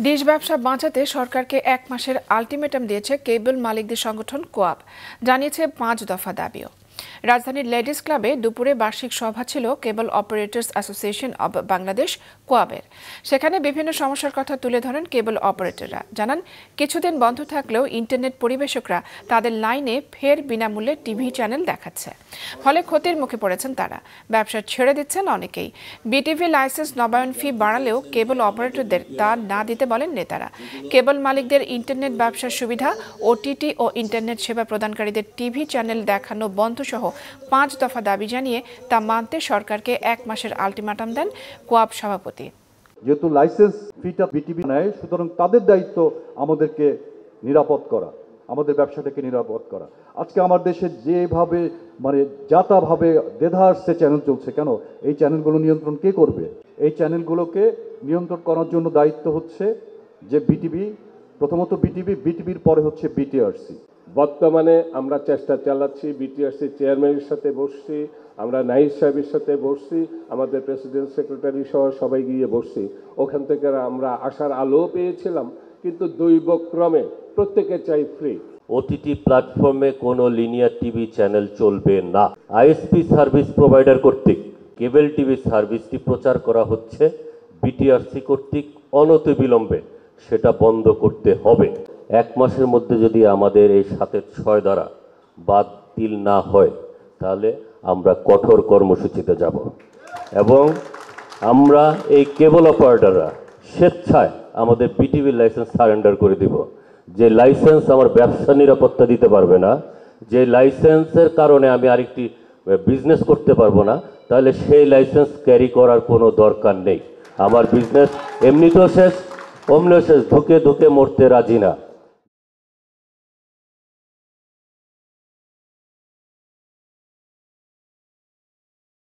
Dish ব্যবসা বাঁচাতে সরকারকে 1 মাসের আলটিমেটাম দিয়েছে কেবল মালিকদের সংগঠন কোয়াব। জানিয়েছে 5 দফা দাবিও। রাজধানীর লেডিস ক্লাবে দুপুরে বার্ষিক সভা ছিল কেবল অপারেটর্স অ্যাসোসিয়েশন অব বাংলাদেশ কোয়াবের। সেখানে বিভিন্ন সমস্যার কথা তুলে ধরেন কেবল অপারেটররা। জানান, কিছুদিন বন্ধ থাকলেও ইন্টারনেট পরিবেশকরা তাদের লাইনে ফের বিনামূল্যে টিভি চ্যানেল দেখাচ্ছে। ফলে ক্ষতির মুখে পড়েছেন তারা। ব্যবসা ছেড়ে দিচ্ছেন অনেকেই। বিটিভি লাইসেন্স নবায়ন ফি বাড়ালেও কেবল অপারেটরদের তা না দিতে বলেন নেতারা। কেবল মালিকদের ইন্টারনেট ব্যবসার সুবিধা, ওটিটি ও ইন্টারনেট সেবা প্রদানকারীদের টিভি চ্যানেল দেখানো বন্ধ সহ 5 দফা দাবি জানিয়ে তা মানতে সরকারকে 1 মাসের আলটিমেটাম দেন কোয়াব সভাপতি। যেহেতু লাইসেন্স ফিটা বিটিভি নেয়, সুতরাং তাদের দায়িত্ব আমাদেরকে নিরাপদ করা, আমাদের ব্যবসাটাকে নিরাপদ করা। আজকে আমার দেশে যেভাবে যাতাভাবে দেধারসে চ্যানেল চলছে, কেন এই চ্যানেলগুলো নিয়ন্ত্রণ কে করবে? এই চ্যানেলগুলোকে নিয়ন্ত্রণ করার জন্য দায়িত্ব হচ্ছে যে বিটিভি, প্রথমত বিটিভির পরে হচ্ছে বিটিআরসি। বর্তমানে আমরা চেষ্টা চালাচ্ছি, বিটিআরসি চেয়ারম্যানের সাথে বসছি, আমরা নাহিদ সাহেবের সাথে বসছি, আমাদের প্রেসিডেন্ট সেক্রেটারি সহ সবাই গিয়ে বসছি। ওখান থেকে আমরা আশার আলো পেয়েছিলাম, কিন্তু দৈবক্রমে প্রত্যেকে চাই ফ্রি। ওটিটি প্ল্যাটফর্মে কোনো লিনিয়ার টিভি চ্যানেল চলবে না। আইএসপি সার্ভিস প্রোভাইডার কর্তৃক কেবল টিভি সার্ভিসটি প্রচার করা হচ্ছে বিটিআরসি কর্তৃক অনতিবিলম্বে সেটা বন্ধ করতে হবে। 1 মাসের মধ্যে যদি আমাদের এই 7-এর 6 দ্বারা বাতিল না হয়, তাহলে আমরা কঠোর কর্মসূচিতে যাব এবং আমরা এই কেবল অপারেটররা স্বেচ্ছায় আমাদের বিটিভি লাইসেন্স সারেন্ডার করে দিব। যে লাইসেন্স আমার ব্যবসা নিরাপত্তা দিতে পারবে না, যে লাইসেন্সের কারণে আমি আরেকটি বিজনেস করতে পারবো না, তাহলে সেই লাইসেন্স ক্যারি করার কোনো দরকার নেই। আমার বিজনেস এমনিতেও শেষ, অমনিও শেষ, ধুকে ধুকে মরতে রাজি না।